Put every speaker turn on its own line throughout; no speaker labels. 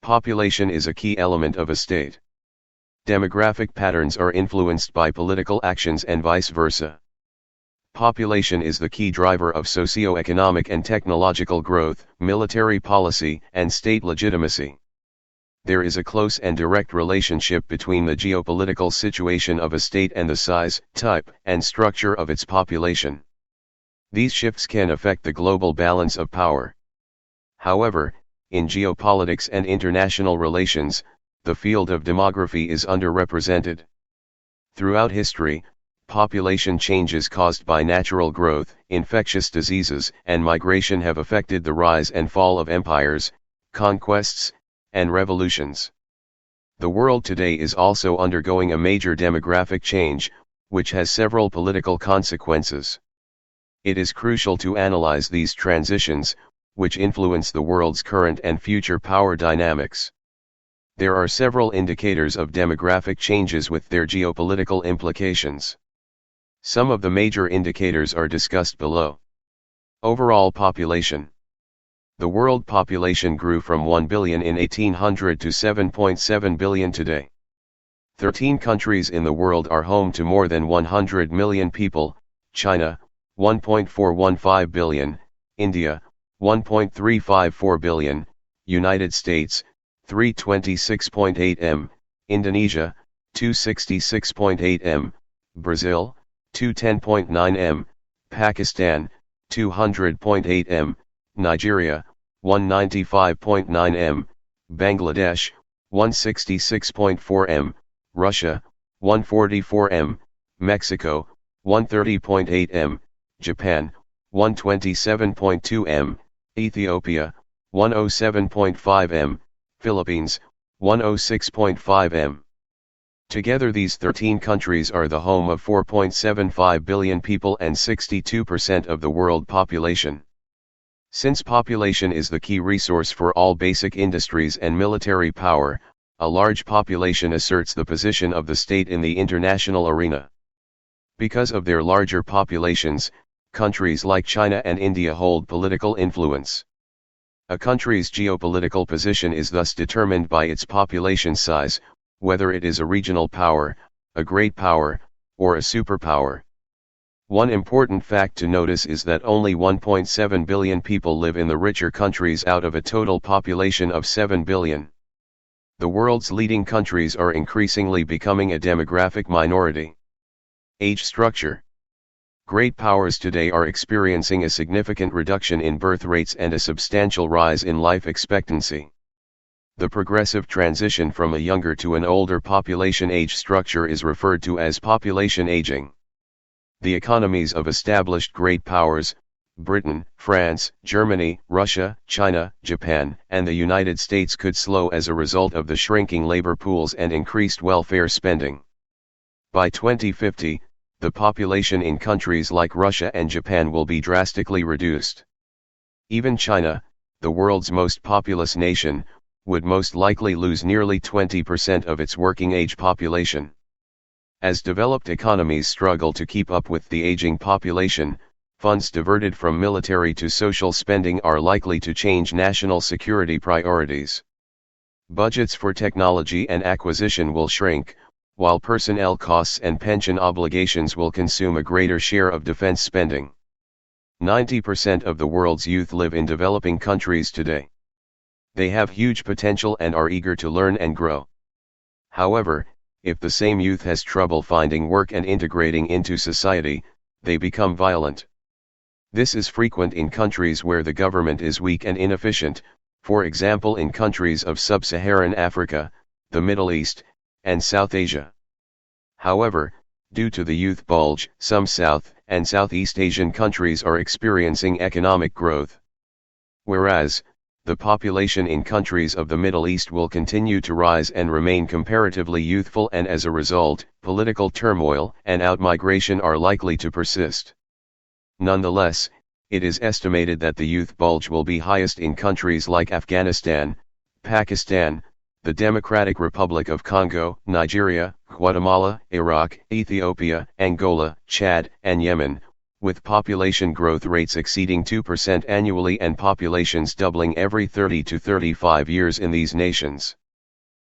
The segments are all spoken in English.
Population is a key element of a state. Demographic patterns are influenced by political actions and vice versa. Population is the key driver of socio-economic and technological growth, military policy, and state legitimacy. There is a close and direct relationship between the geopolitical situation of a state and the size, type, and structure of its population. These shifts can affect the global balance of power. However, in geopolitics and international relations, the field of demography is underrepresented. Throughout history, population changes caused by natural growth, infectious diseases, and migration have affected the rise and fall of empires, conquests, and revolutions. The world today is also undergoing a major demographic change, which has several political consequences. It is crucial to analyze these transitions, which influence the world's current and future power dynamics. There are several indicators of demographic changes with their geopolitical implications. Some of the major indicators are discussed below. Overall population. The world population grew from 1 billion in 1800 to 7.7 billion today. 13 countries in the world are home to more than 100 million people: China, 1.415 billion, India, 1.354 billion, United States, 326.8 m, Indonesia, 266.8 m, Brazil, 210.9 m, Pakistan, 200.8 m, Nigeria, 195.9 m, Bangladesh, 166.4 m, Russia, 144 m, Mexico, 130.8 m, Japan, 127.2 m, Ethiopia, 107.5 m, Philippines, 106.5 m. Together these 13 countries are the home of 4.75 billion people and 62% of the world population. Since population is the key resource for all basic industries and military power, a large population asserts the position of the state in the international arena. Because of their larger populations, countries like China and India hold political influence. A country's geopolitical position is thus determined by its population size, whether it is a regional power, a great power, or a superpower. One important fact to notice is that only 1.7 billion people live in the richer countries out of a total population of 7 billion. The world's leading countries are increasingly becoming a demographic minority. Age structure. Great powers today are experiencing a significant reduction in birth rates and a substantial rise in life expectancy. The progressive transition from a younger to an older population age structure is referred to as population aging. The economies of established great powers, Britain, France, Germany, Russia, China, Japan, and the United States could slow as a result of the shrinking labor pools and increased welfare spending. By 2050, the population in countries like Russia and Japan will be drastically reduced. Even China, the world's most populous nation, would most likely lose nearly 20% of its working-age population. As developed economies struggle to keep up with the aging population, funds diverted from military to social spending are likely to change national security priorities. Budgets for technology and acquisition will shrink, while personnel costs and pension obligations will consume a greater share of defense spending. 90% of the world's youth live in developing countries today. They have huge potential and are eager to learn and grow. However, if the same youth has trouble finding work and integrating into society, they become violent. This is frequent in countries where the government is weak and inefficient, for example in countries of sub-Saharan Africa, the Middle East, and South Asia. However, due to the youth bulge, some South and Southeast Asian countries are experiencing economic growth. Whereas, the population in countries of the Middle East will continue to rise and remain comparatively youthful, and as a result, political turmoil and outmigration are likely to persist. Nonetheless, it is estimated that the youth bulge will be highest in countries like Afghanistan, Pakistan, the Democratic Republic of Congo, Nigeria, Guatemala, Iraq, Ethiopia, Angola, Chad, and Yemen, with population growth rates exceeding 2% annually and populations doubling every 30 to 35 years in these nations.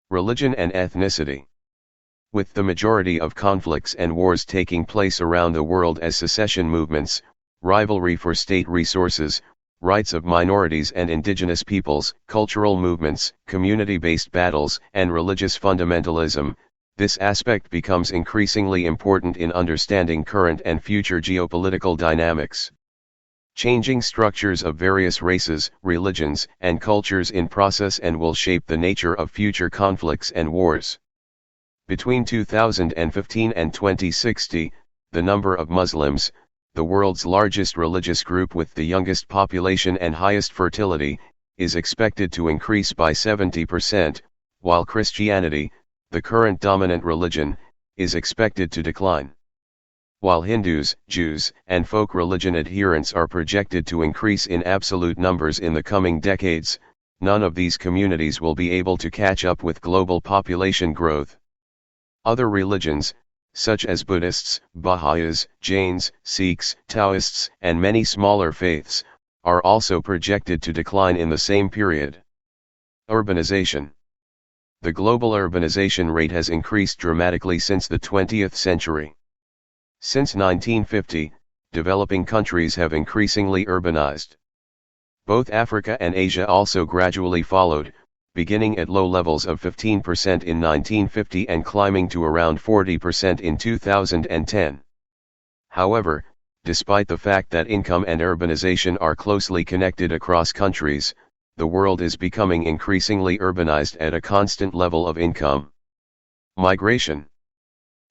Religion and ethnicity. With the majority of conflicts and wars taking place around the world as secession movements, rivalry for state resources, rights of minorities and indigenous peoples, cultural movements, community-based battles, and religious fundamentalism, this aspect becomes increasingly important in understanding current and future geopolitical dynamics. Changing structures of various races, religions, and cultures in process and will shape the nature of future conflicts and wars. Between 2015 and 2060, the number of Muslims, the world's largest religious group with the youngest population and highest fertility, is expected to increase by 70%, while Christianity, the current dominant religion, is expected to decline. While Hindus, Jews, and folk religion adherents are projected to increase in absolute numbers in the coming decades, none of these communities will be able to catch up with global population growth. Other religions, such as Buddhists, Baha'is, Jains, Sikhs, Taoists, and many smaller faiths, are also projected to decline in the same period. Urbanization. The global urbanization rate has increased dramatically since the 20th century. Since 1950, developing countries have increasingly urbanized. Both Africa and Asia also gradually followed, beginning at low levels of 15% in 1950 and climbing to around 40% in 2010. However, despite the fact that income and urbanization are closely connected across countries, the world is becoming increasingly urbanized at a constant level of income. Migration.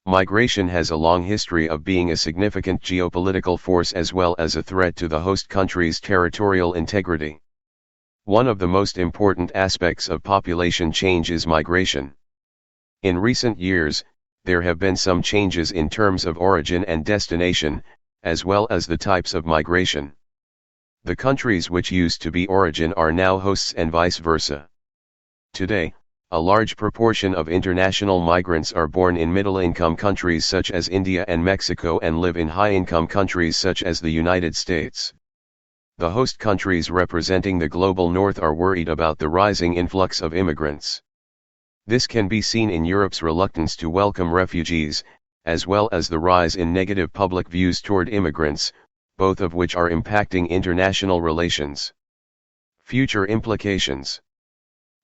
Migration has a long history of being a significant geopolitical force as well as a threat to the host country's territorial integrity. One of the most important aspects of population change is migration. In recent years, there have been some changes in terms of origin and destination, as well as the types of migration. The countries which used to be origin are now hosts and vice versa. Today, a large proportion of international migrants are born in middle-income countries such as India and Mexico and live in high-income countries such as the United States. The host countries representing the global north are worried about the rising influx of immigrants. This can be seen in Europe's reluctance to welcome refugees, as well as the rise in negative public views toward immigrants, both of which are impacting international relations. Future implications.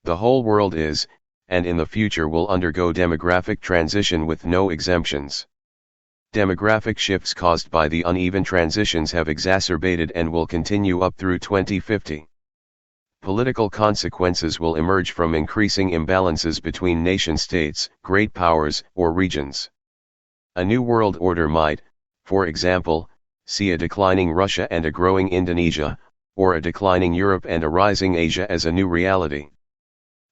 The whole world is, and in the future will undergo demographic transition with no exemptions. Demographic shifts caused by the uneven transitions have exacerbated and will continue up through 2050. Political consequences will emerge from increasing imbalances between nation-states, great powers, or regions. A new world order might, for example, see a declining Russia and a growing Indonesia, or a declining Europe and a rising Asia as a new reality.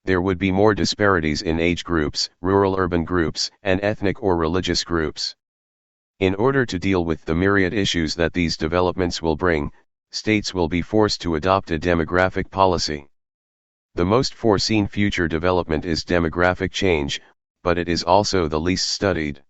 There would be more disparities in age groups, rural-urban groups, and ethnic or religious groups. In order to deal with the myriad issues that these developments will bring, states will be forced to adopt a demographic policy. The most foreseen future development is demographic change, but it is also the least studied.